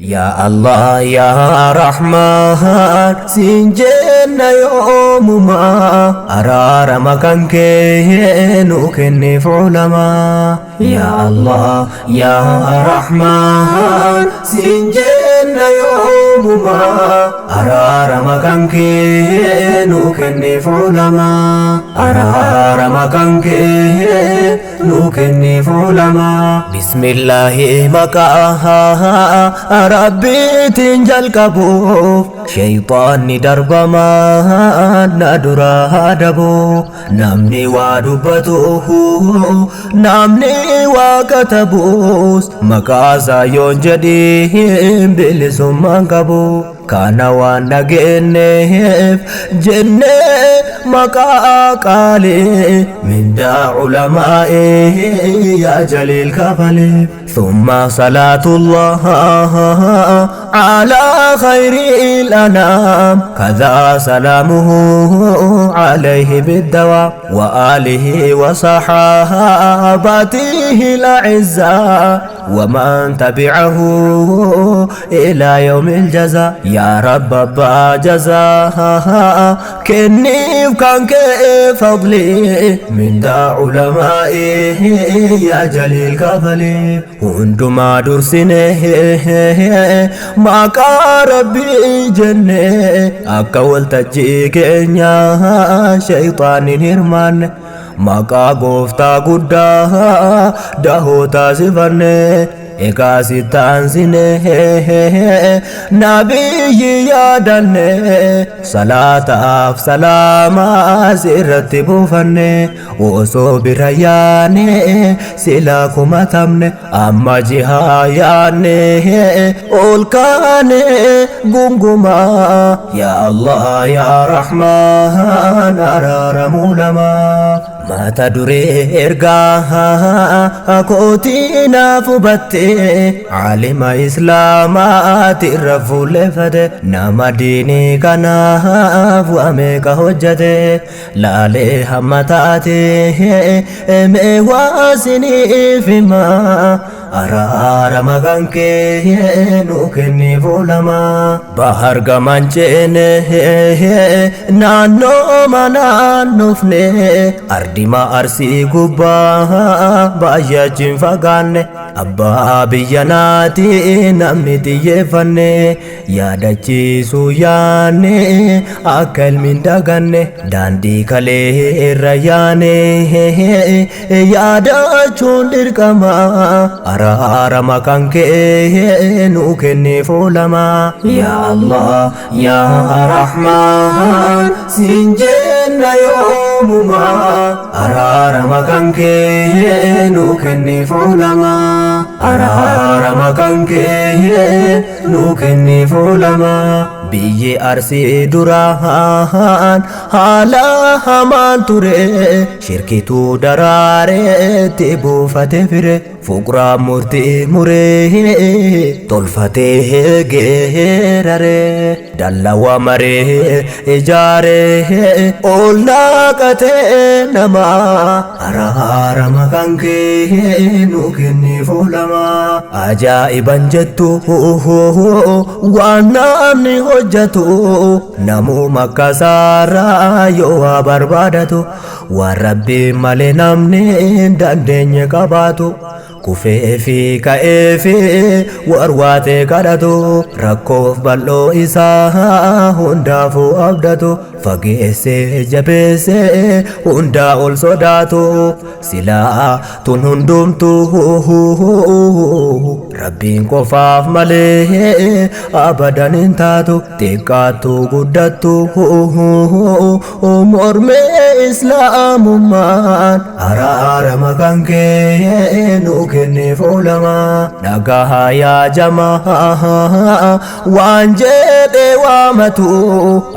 يا الله يا رحمن سنجن يوم ما أرار مكان كينو كني فعلما يا الله يا رحمن سنجن يوم ما أرار مكان كينو كني فعلما أرار مكان كينو كني فعلما بسم الله مكاها ربي تنجل كبوف شيطاني درب ما ندرا هدبو نمني ودبتوه نمني وكتبوس مكازا ينجدين بلسم كبو كان وانا جنف جنة مكا قالي من دا علمائي يا جليل كفلي ثم صلاة الله على خير الأنام كذا سلامه عليه بالدوام وآله وصحابته الأعزاء ومن تبعه إلى يوم الجزاء يا رب أبا جزاء كني كان كفضلي من دا علمائي يا جليل كفلي هندما درسنه ما ربي جنة أكول تجيك إنيا شيطان هرمان مكا قفتا قدا دهو تاسفن إكاسي تانسنه نبي يادن صلاة أف سلام سرت بوفن وصو بريان سلاكم تمن أما جهايان أولكان قنقما يا الله يا رحمن أرار مولما ما تدري إرقاها كوتينا فبتي عالم إسلامات الرفول فد نما ديني كنا فوامك هجته لا لهمتاتي مواسني فيما أرار مغانك نوكني فولما بحر غمانچين نانو منانو فني أردما أرسي قبا بايا فغان أبا بياناتي نمتي يفن يادچي سوياني أكل من دغن داندي كالي رياني يادچون دركما أرار مكان كينو كني فولما يا الله يا رحمن سنجن يوم ما أرار مكان كينو كني فولما أرار مكان كينو كني فولما بيي أرسي دراهان حالا همان توري شركتو دراري تبو فتفر فقرا مرتي مري طلفته غيراري دلا ومري إجاري أولنا كتنما أرار مكانكي نوكني فولما أجائبا جتو وانامني hojjatu namuma kasara yoo barbaadatu warabbi malee namni dandeenye qabaatu kufee fi ka'ee fi warwaatee kadhatu rakkoof bal'oo isaa hundaafuu abdatu fageessee jabeessee hundaa ol sodaatu silaa tun hundumtu rabbiin qofaaf malee abadan hin taatu xiqqaattu guddattu mormee islaamummaan araarama kan kennu kenne fuulama dhagaha yaa jamaa waan jedhe waamatu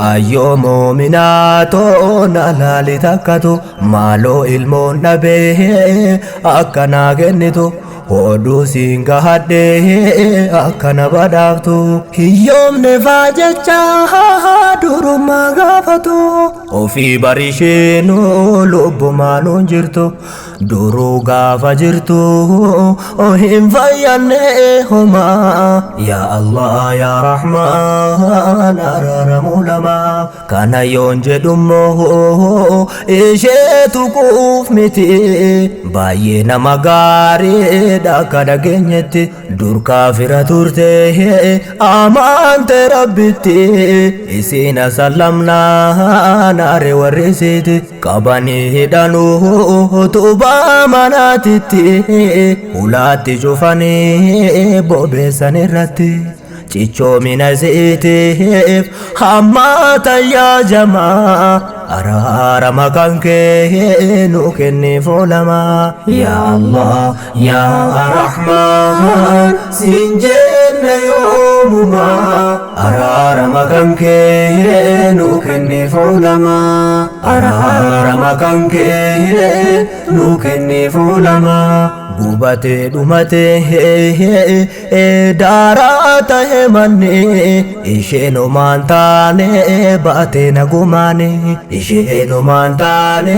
ayyoo moominaatoo na laali takkatu maaloo ilmoon dhabee akkanaa kennitu hodhuu siin gahadhee akkana badhaaftu hiyyoomne faajechaa durummaa gaafatu ofii barisheenuu lubbumaanuun jirtu duruu gaafa jirtu hin fayyanne homaa yaa Allah yaa Rahmaan araaramuu lamaa kana yoon jedhummoo isheetu quuf miti baay'ee nama gaariidha akka dhageenyetti dur kaafira turte amante rabbitti isiin asallamnaa naare warrisiiti qabanii hidhanuu tubaa manaatitti ulaatti cufanii bobeessan irratti cichoomina isiitiif hammaata yaa jamaa araarama kan kee nu kenniif oolamaa yaa Allah yaa Rahmaan siin jenne yoomumaa araarama kan kee nu kenniif oolamaa araarama kan kee nu kenniif oolamaa gubatee dhumatee daaraa tahe manni isheenumaan taane baatee nagumaani isheenumaan taane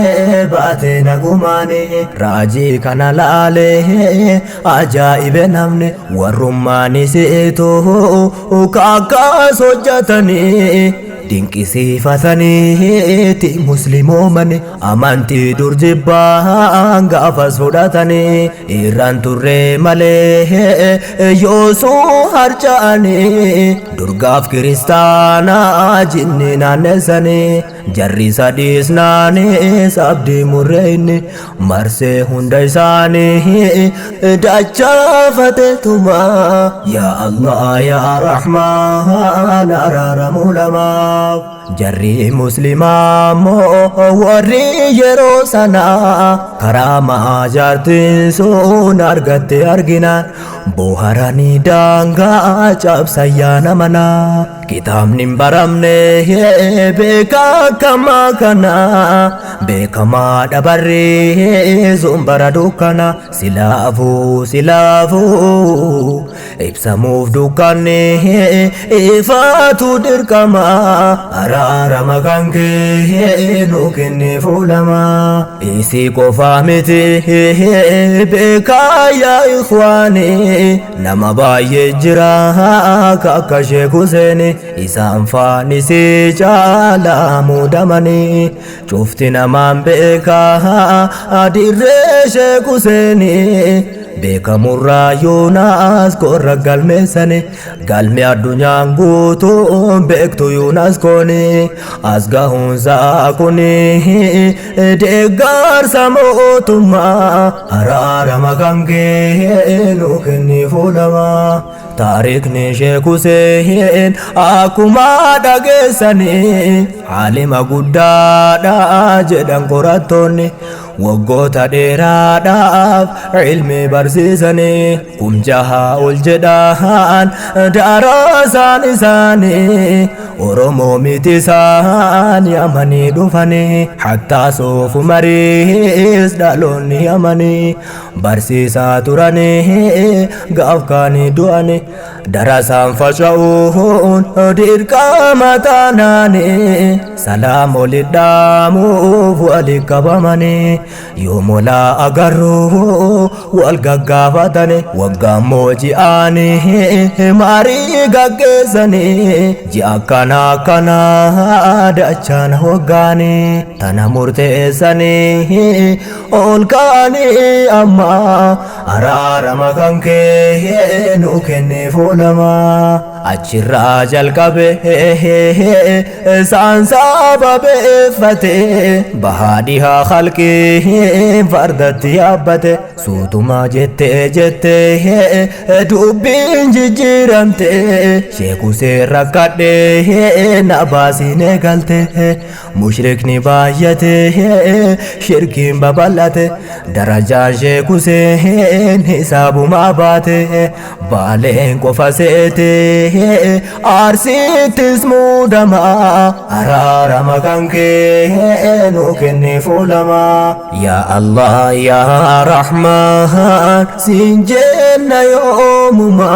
baatee nagumaani raajii kana laalee ajaa'ibe namni warrummaan isiitoo kakkaas hojjatanii dinqisiifataniiti musliimoomani amantii dur jibbaan gaafas fudhatanii irraan turre malee yoosuu harca'anii durgaaf kiristaanaa jinni naanneessanii jarri sadiisnaanis abdii murreeyni marsee hunda isaanii dachaafateetuma yaa Allah yaa Rahmaan araaramuu lamaa jarri muslimaa moo warri yeroo sanaa karaamaa jaartiin sun argatte arginaan booharanii daangaa cabsayyaana manaa kitaabni hin baramne beekaa kamaa kana beekamaa dhabarree zumbara dukkana silaafuu ibsamuuf dukkanne ifaatu dirqama araarama kan kee nu kenniif oolamaa isii qofaa miti beekaa yaa ikhwaani nama baay'ee jira akka Sheek Huseen isaan faanisii caalaa muudamanii cufti namaan beekaa dirree Sheek Huseen beekamurraa Yoonaas korra galmeessani galme addunyaan guutuun beektu Yoonaas kooni as gahuunsaa kuni deeggarsa mootummaa araarama kan kee nu kenniif oolamaa taariikni Sheek Huseen akkuma dhageessanii aalima guddaadha jedhan qorattoonni waggoota dheeraadhaaf ilmi barsiisanii kumjaha ol jedhaan darasaan isaanii Oromoo miti isaan yamanii dhufanii hattaa soofu mariis dhaloonni yamanii barsiisaa turanii gaaf kaanii du'anii darasaan faca'uun dirqama taanaanii salaam olit dhaamuuf walitti qabamanii yoomolaa agarruu wal gaggaafatanii waggaammoo ji'aanii maarii gaggeessanii ji'a akkana dachana waggaanii tana murteessanii ol kaanii amma araarama kan kee nu kenniif oolamaa achirraa jalqabe saansaa babeeffate bahaadhihaa khalqii fardatti yaabbate suutuma jettee dubbiin jijjiiramte Sheek Huseen rakkadhee na baasiin eegalte mushrikni baay'ate shirkiin babal'ate darajaan Sheek Huseen hisaabumaa baate baaleen qofa seete arsittis muudama araarama kan kee nu kenne fuulama yaa Allah yaa Rahmaan siin jenna yoomuma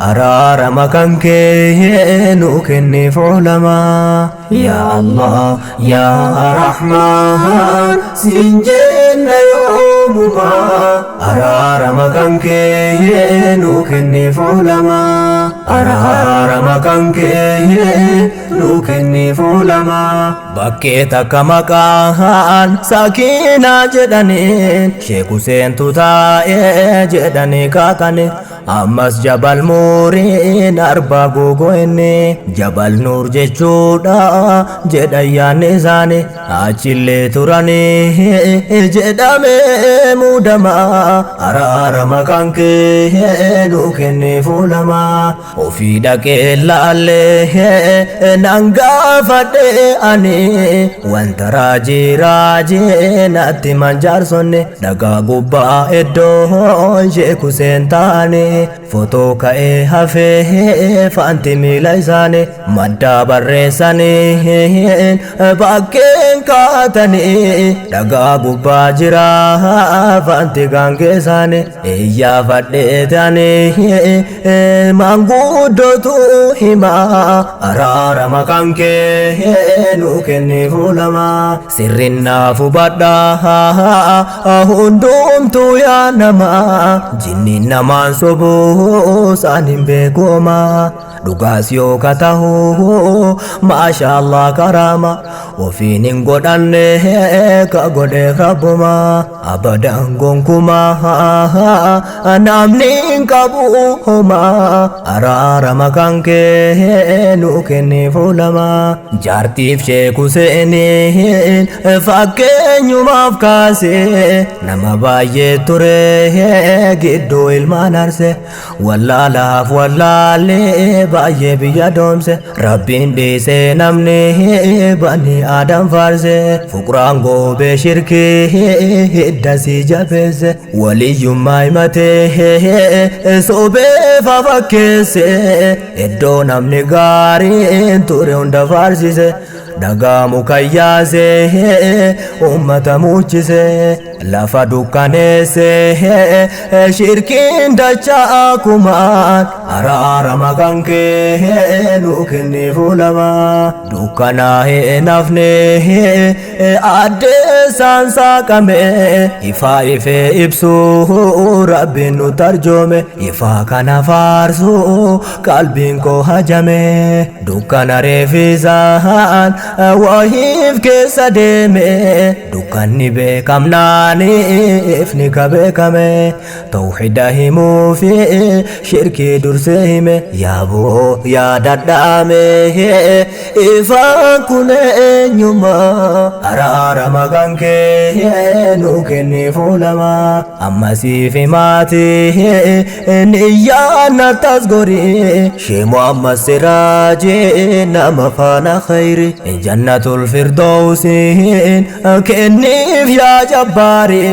araarama kan kee nu kenne fuulama yaa Allah yaa Rahmaan siin jenna yoomuma araarama kan kee nu kenne fuulama araarama kan kee nu kenne fuulama bakkee takka maqaan Sakiinaa jedhanii Sheek Huseentu taa'ee jedhanii kaakane ammas Jabal Nuuriin arbaa gogo'enne Jabal Nuur jechuudha jedhan yaanni isaanii achillee turanii jedhame muudama araarama kan kee nu kenne fuulama ofii dhaqee laallee nan gaafadhe ani wanta raajii natti manjaarsonne dhagaa gubbaa iddoo Sheek Huseen taane footoo ka'ee hafee faanti miila isaanii madda barreessanii bakkeen kaatanii dhagaa gubbaa jira faanti gaangee isaanii iyyaafadhee ta'anii maanguddootu himaa araarama kan kee nu kenne fuulama sirrin naaf hubadhaa hundumtuu yaa namaa jinni namaan sobuu saan hin beekoma dhugaas yoo katahu maashaallah karama ofiin hin godhanne ka godheef rabbuma abadan gonkuma namni hin qabu homa araarama kan kee nu kenne fuulama jaartiif Sheek Huseeniin fakkeenyumaaf kaase nama baay'ee ture gidduu ilmaan arse wallaalaaf wallaalee baay'ee biyya doomse rabbiin dhiisee namni bani Adam faarse fuqraan goobee shirkii hiddasii jabeesse waliyyummaa himatee sobee fafakkeesse iddoo namni gaariin ture hunda faarsise dhagaa mukayyaase ummata muchise lafa dukkaneesse shirkiin dachaa kumaan araarama kan kee nu kenne fuulama dukkanaa hin hafne addeessaan saaqame ifaa ifee ibsuu rabbiin nu tarjoome ifaa kana faarsuu qalbiin koo hajame dukkana reefisaan wahiif keessa deeme dukkanni beekamnaani ifni ka beekame tawhida himuu fi shirkii dursee hime yaaboo yaadadhaame ifaan kun eenyuma araarama kan kee nu kenne fuulama ammasiif himaati niyyaanna tasgorii Sheek Muhammad Siraajii nama faana khayri jannatul firdawsiin kenniif yaa jabbaari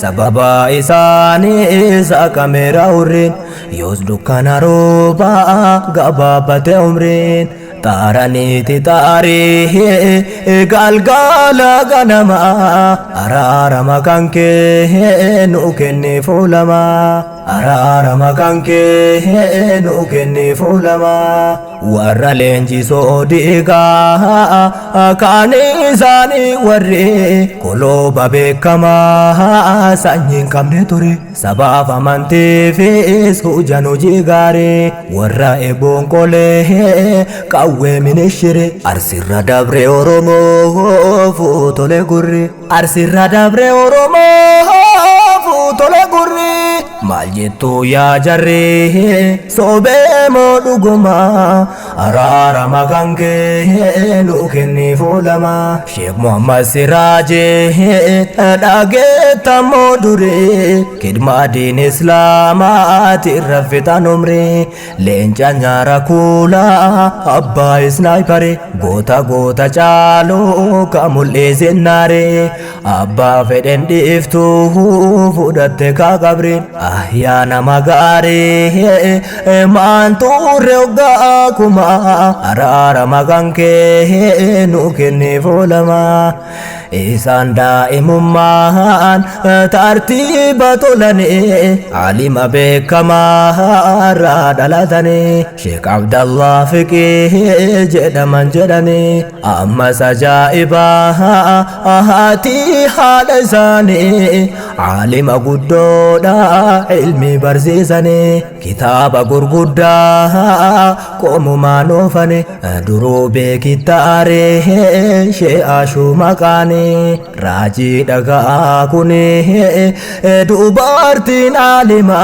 sababa isaanii saaqameera hurriin yoos dukkana roobaa gabaabbate umriin taaraniiti taarii galgala ganama araarama kan kee nu kenne fuulama araarama kan kee nu kenne fuulama warra leenjisoo diigaa kaan isaanii warri kolooba beekamaa sanyiin qabne ture sabaaf amantiifis hujan hojii gaarii warra eeboon qolee qawwee minishire arsirra dabre Oromoo fuutole gurri arsirra dabre Oromoo fuutole gurri maal jettu yaa jarri sobee moo dhuguma araarama kan kee nu kenne fuulama Sheek Muhammad Siraajii dhageettammoo duri kidmaa diin islaamaati irra fixan umri leenca nyaara kuulaa abbaa isnaayipare goota goota caaluu ka mul'ise naare abbaa fedhen dhiiftu fudhatte kaa qabriin yaa nama gaarii maan turre hoggaa kuma araarama kan kee nu kenneef oolama isaan daa'imummaan tartiiba tolane alima beekamaa irraa dhalatane Sheek Abdallah Fiqii jedhaman jedhani ammas ajaa'ibaa haati haadha isaanii alima guddoodha ilmi barsiisani kitaaba gurguddaa qoomumaan oofane duruu beekittaare she'aashuu maqaani raajii dhagaa kuni dubartiin alima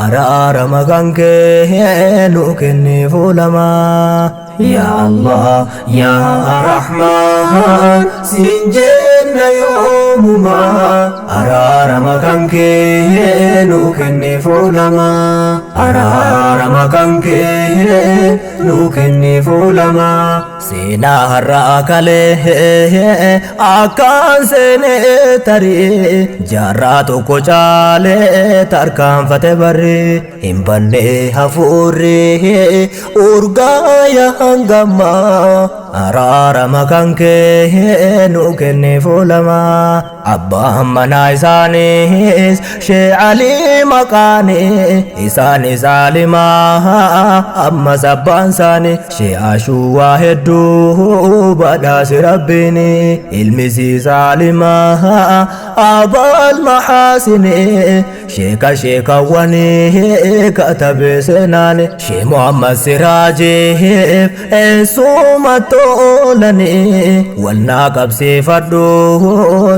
araarama kan kee nu kenneef oolama Ya Allah Ya Rahman sin jenna yoomuma araarama kan kee nu kenneef oolama araarama kan kee nu kenneef oolama seenaa har'aa kalee akkaan seenee tarii jaarraa tokko caalee tarkaanfate barri hin banne hafuurri urgaaya hangama araarama kan kee nu kenneef oolama abbaan manaa isaanis Shee Alii maqaani isaanis alimaa ammas abbaan isaani Shee Ashuu waa hedduu badhaase rabbiini ilmisiis alimaa abal mahaasini sheekawwani katabe seenaani Shee Muhammad Siraajiif eessuma toolani walnaa qabsiifadhu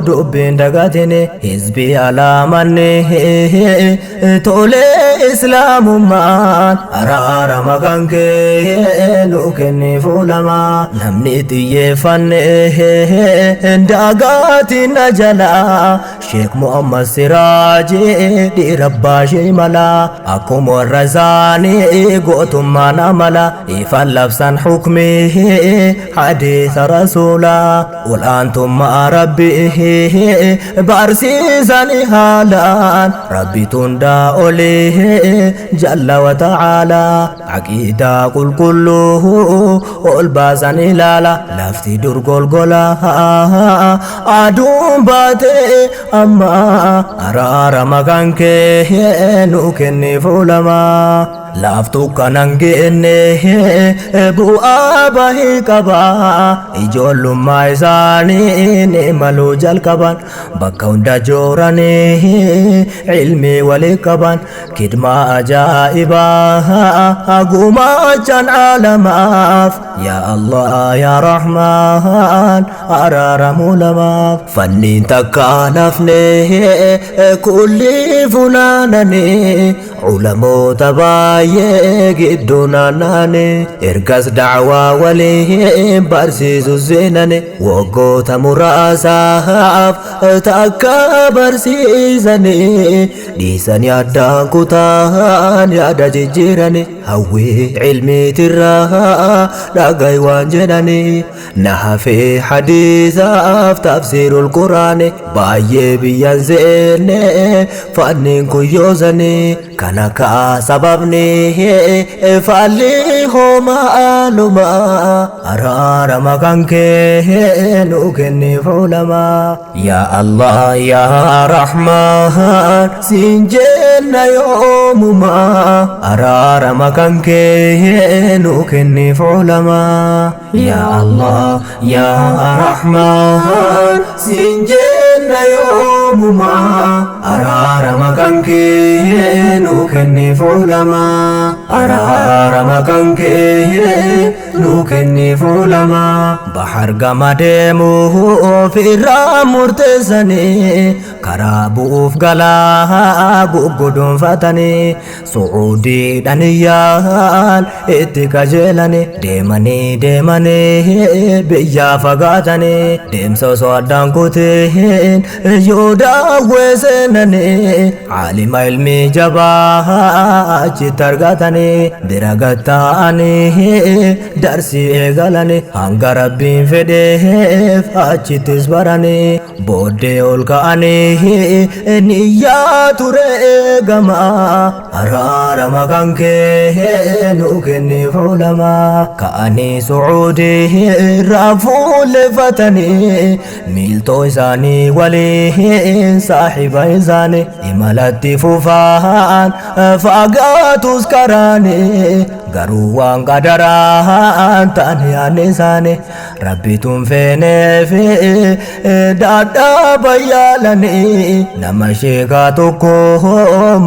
dubbiin dagatini hizbii alaamanni tole islaamummaan araarama kan kee nu kenneef oolama namni xiyyeeffanne daagaatiin na jalaa Sheek Muhammad Siraajii dhiira baashee mala akkuma warra isaanii gootummaan amala ifan labsan hukmii hadiisa rasuulaa olaantummaa rabbii barsiisani haalaan rabbi tundaa olee jalla wa ta'aalaa aqiidaa qulqulluu ol baasan ilaala lafti dur golgolaa aduun baatee amma araarama kan kee nu kenneef oolama laaftu kanan geenne bu'aa bahii qaba ijoollummaa isaanii ni maluu jalqaban bakka hunda jooranii ilmi walii qaban kidmaa ajaa'ibaa gumaachan alamaaf ya Allah ya Rahman araaramuu lamaaf fanniin takka nafne kulli funaananii ulamoota baay'ee gidduu naanna'ani ergas dacwaa waliin barsiisu seenani waggoota muraasaaf takka barsiisani dhiisanii addaan kutaan yaada jijjiirani hawwii cilmiitirraa dhaga'i waan jedhani na hafee hadiisaaf tafsiirul quraani baay'ee biyyan seenne fanniin kuyyoosani kana kaa sababni falli homaaluma araarama kan kee nu kenneef oolama ya Allah ya Rahman sin jenna yoomuma araarama kan kee nu kenneef oolama ya Allah ya Rahman sin jenna yoomuma araarama kan kee nu kenneef oolama araarama kan kee nu kenneef oolama bahar gama deemu ofirraa murteessanii karaa bu'uuf galaa guggudoonfatanii su'uudiidhaan iyyaan itti qajeelanii deemanii biyyaa fagaatanii deemsa osoo addaan kuteen yoo daawwesenani alima ilmi jabaa achitti argatani bira gatta'ani darsi eegalani hanga rabbiin fedheef achittis barani booddee ol ka'ani niyyaa ture eegama araarama kan kee nu kenniif ulama ka'anii sucuudii irraa fuullefatani miiltoo isaanii waliin saahiba isaanii imalatti fufaan faagaatus karaani garuu waan qadaraan ta'an yaanni isaanii rabbituun feeneef dadhaaba yaalanii nama sheekaa tokko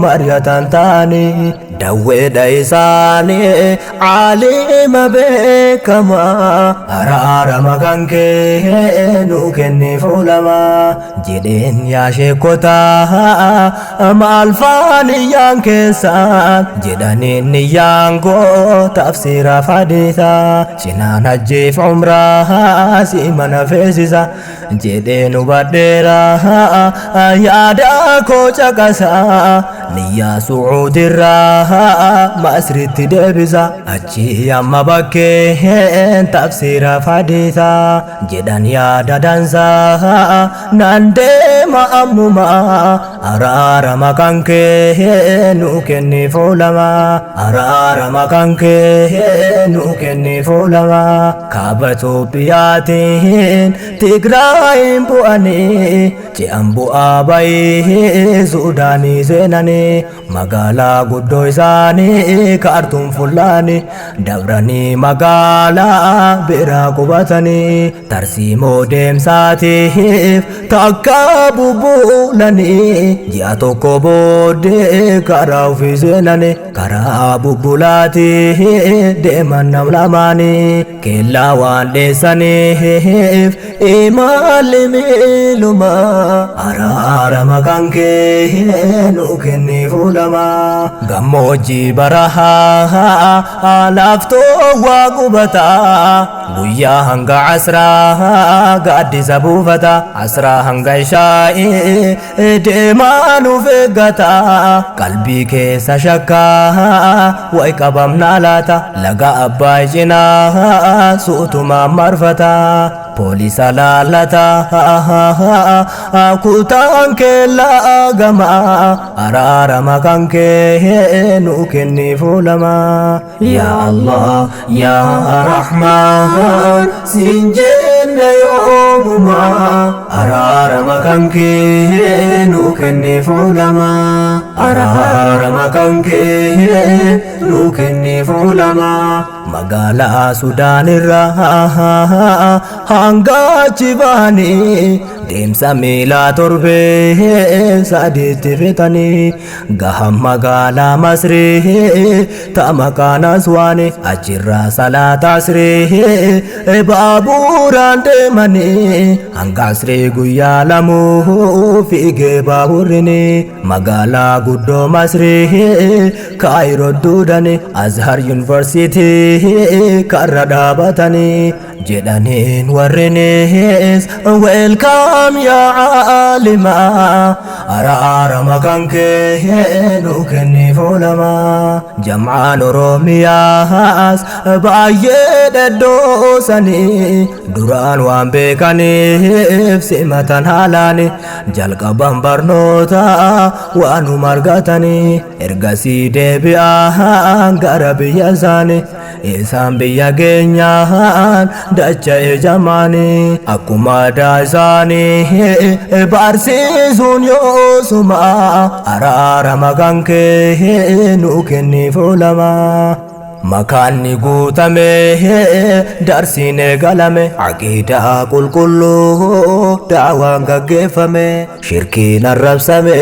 mari'atan ta'anii dawweedha isaanii alima beekama araarama kan kee nu kenniif ulama jedheen yaa sheekota maal faaniyyaan keessan jedhaniin niyyaan koo tafsiira hadiisa cinaan hajjiif umraa si mana feesisa jedheen hubadheera yaada koo caqasa niyyaa sucuudirraa masritti deebisa achi amma bakkeen tafsiira hadiisa jedhan yaada dansaa nan deema ammuma araarama kan kee nu kenniif ulama araarama kan kee nu kenniif ulama kaaba Itoophiyaatiin Tigraayin bu'anii ce'an bu'aa bayii Suudaanii seenanii magaalaa guddoo isaanii Kaartuum fullaanii dabranii magaalaa biraa qubatanii tarsiimoo deemsaatiif takka bubbulanii ji'a tokko booddee karaa ofii seenanii karaa bubbulaatii deeman nam lamaanii keellaa waan dheessaniif imalli miiluma araarama kan kee nu kenniif ulama gammoojjii barahaa laaftoo waa qubataa guyyaa hanga asraa gaaddisa buufata asraa hanga ishaa'ii deemaa nuuf eeggata qalbii keessa shakkaa wayi qabamnaa laata laga abbaa cinaa suutumaan marfata poolisa laalata kutaan keellaa gama araarama kan kee nu kenniif ulama yaa Allah yaa Rahmaan siin jenne yoomuma araarama kan kee nu kenniif ulama araarama kan kee nu kenniif ulama magaalaa Sudaan irraa hanga achi baanii deemsa miilaa torbee sadiitti fixanii gahan magaalaa Masrii ta maqaan Aswaanii achirraa salaata asrii baaburaan deemanii hanga asrii guyyaa lamuu fiigee baaburrini magaalaa guddoo Masrii Kaayiroo duudanii Azhar Yuunivarsiitii karra dhaabatanii jedhaniin warrinis welkaam yaa alima araarama kan kee nu kenniif ulama jam'aan Oromiyaas baay'ee dhedhoosanii duraan waan beekaniif simatan haalaani jalqaban barnoota waanuma argatanii ergasii deebi'an gara biyya isaanii isaan biyya keenyaan dacha'e jamaanii akkuma aadaa isaanii barsiisuun yoosuma araarama kan kee nu kenniif ulama makaanni guutame darsiin eegalame aqiidaa qulqulluu daawaan gaggeeffame shirkiin arrabsame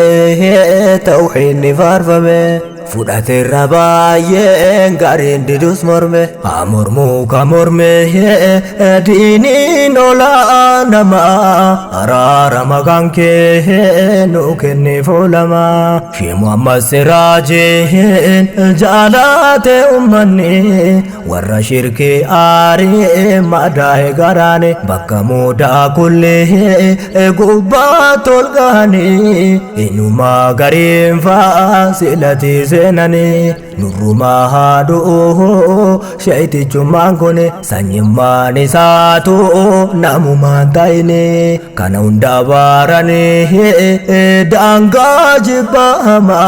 tawhiidni faarfame fudhateerra baay'een gariin didus morme haa mormuu ka morme diiniin olaanama araarama kan kee nu kenneef oolama Shee Muhammad Siraajeen jaalate ummanni warra shirkii aarii madaa'e garaane bakka muudaa kullee gubbaa tolgaani inumaa gariin faasilati seenani nurrumaa haadhuu sheeytichummaan kuni sanyimmaan isaatu namumaan ta'ini kana hunda baarani daangaa jibbahama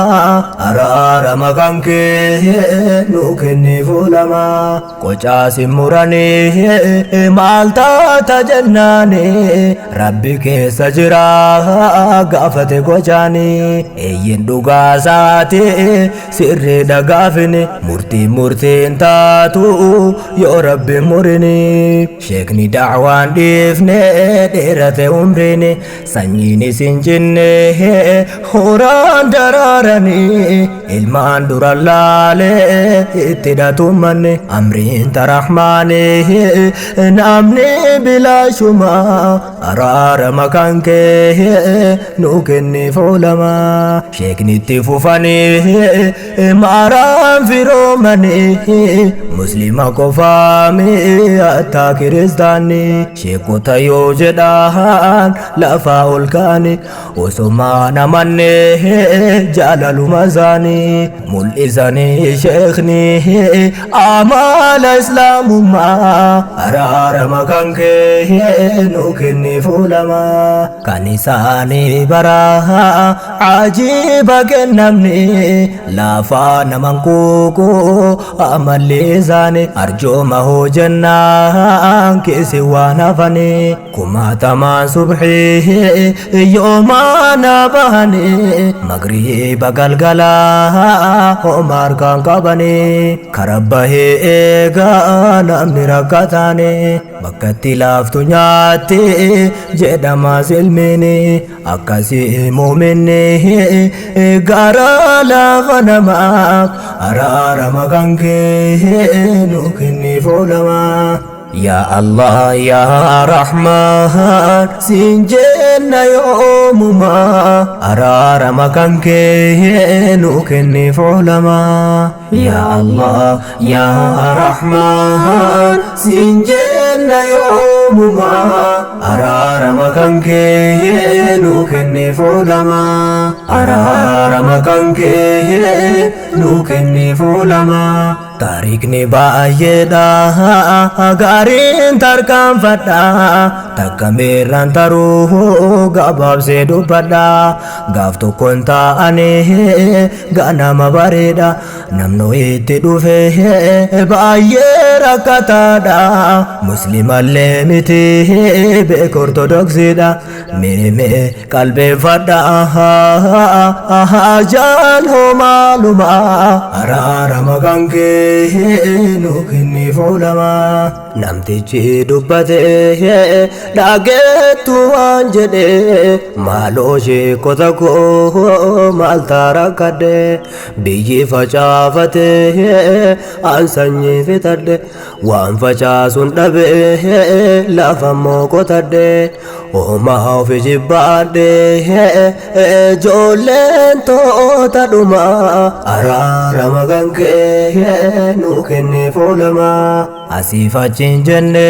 araarama kan kee nu kenneef oolama qocaasi murani maal taata jennaani rabbi keessa jira gaafate gochaani eeyyin dhugaasaati sirrii dhagaafini murtiin taatu yoo rabbi murini sheekni da'waan dhiifne dheerate umrini sanyiin isin jinne horaan daraarani ilmaan dura laale itti dhatummanne amriin tarahmaani namni bilaashuma araarama kan kee nu kenneef oolama sheekni itti fufanii maaraan firoomanii muslima qofaami hatta kiristaani sheekota yoo jedhaan lafaa ol kaani osomaa namanne jaalaluma isaanii mul'isanii sheekni amala islaamummaa araarama kan kee nu kenneef oolama kan isaanii baraa ajiiba kennamni lafaa naman kuuku amalli isaanii arjooma hoo jennaan keessa waan hafani kumaatamaan subhii yoomaana bahani magriiba galgalaa homaar kan qabani karabbahee eegaa namni rakkataani bakkatti laaftu nyaatti jedhama silmini akkasii muuminni gara lafa namaaf araarama kan kee nu kenneef oolama Ya Allah ya Rahman sinjenna yoomuma araarama kan kee nu kenneef oolama Ya Allah ya Rahman sinjenna yoomuma araarama kan kee nu kenneef oolama araarama kan kee nu kenneef oolama taariikni baay'eedha gaariin tarkaanfadha takka meerraan taruu gabaabsee dubbadha gaaf tokkoon taa'anii ganama bareeda namno itti dhufe baay'ee rakkataadha muslimallee miti beek ortodoksiidha mee qalbeeffadha hajaan hoo maaluma araarama kan kee nu kenneef oolama namtichi dubbate dhageettu waan jedhe maaloo sheekota koo maal taarakkadhe biyyi facaafate an sanyii fitadhe waan facaasuun dhabe lafammoo qotadhe homaa ofi jibbaadhe ijoolleen toota dhuma araarama kan kee nu kenneef oolama asiif achiin jenne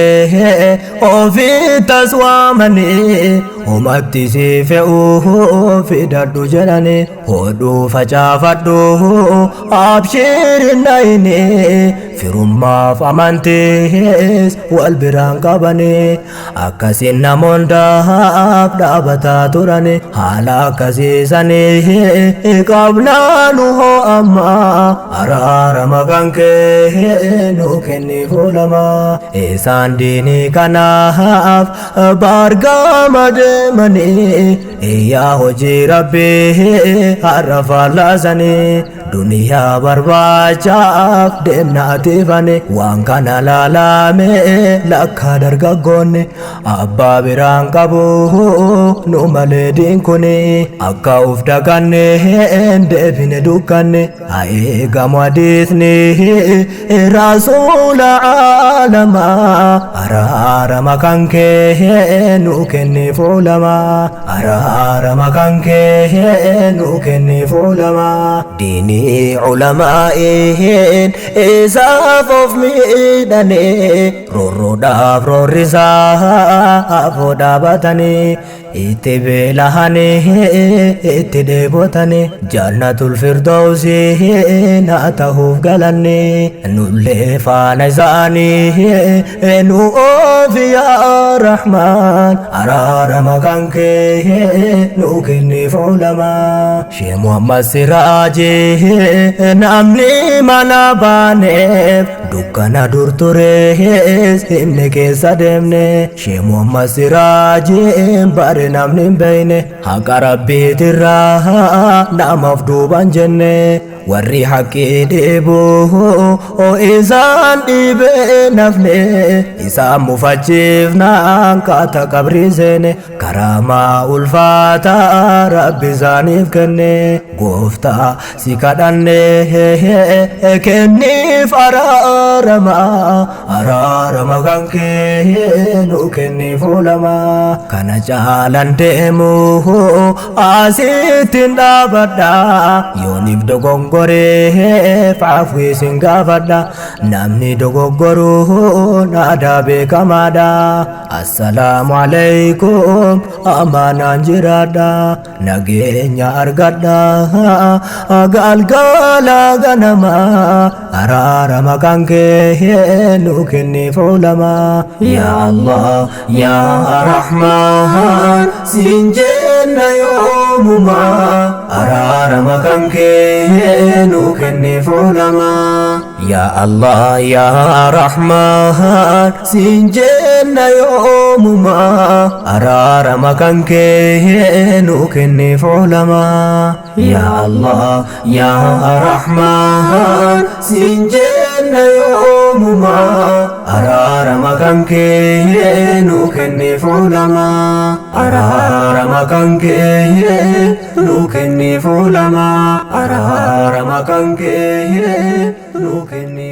ofittas waamanii homatti si fe'uu fidadhu jedhani hodhuu facaafadhu abshirin nayini firummaaf amantiis wal biraan qabani akkasin namoondaaf dhaabataa turani haala akkasiisanii qabnaanu hoo amma araarama kan kee nu kenneef oolama isaan diinii kanaaf baargama deemanii iyyaa hojii rabbii har'a fallaasanii duniyaa barbaachaaf deemnaatiif ane waan kana laalame lakka dargaggoonni abbaa biraan qabu nu malee diin kuni akka uf daganne deebine dukkanne haa eegamu hadiisni rasuula aalamaa araarama kan kee nu kenne fuulama araarama kan kee nu kenne fuulama diinii ulamaa'een isaaf of miidhane roorroodhaaf roorrisaa afoo dhaabatanii itti beelahanii itti dheebotanii jannatul firdawsii naa ta'uuf galanne nullee faana isaanii nu oofi yaa rahmaan araarama kan kee nu kenne fuulama Shee Muhammad Siraajii namni mana baaneef dukkana dur turees himne keessa deemne Shee Muhammad Siraajii bare namni hin beeyne haqa rabbiitirraa namaaf duuban jenne warri haqqii dhiibu isaan dhiibee nafne isaan mufachiifnaan kaata qabrii seene karaamaa ulfaataa rabbi isaaniif kenne gooftaa si kadhanne kenniif araarama kan kee nu kenni fuulama kana caalan deemu asittiin dhaabadha yooniif dogoggoree faafwii sin gaafadha namni dogoggoruu naadaa beekamaadha assalaamu alaykum amaanaan jiraadha nageenya argadha galgala ganama araarama kan kee nu kenni fuulama yaa Allah yaa Rahmaan siin jenna yoomuma araarama kan kee nu kenni fuulama yaa Allah yaa Rahmaan siin jenna yoomuma araarama kan kee nu kenni fuulama yaa Allah yaa Rahmaan siin jenna yoomuma araarama kan kee nu kenni fuulama araarama kan kee nu kenni fuulama araarama kan kee nu kenni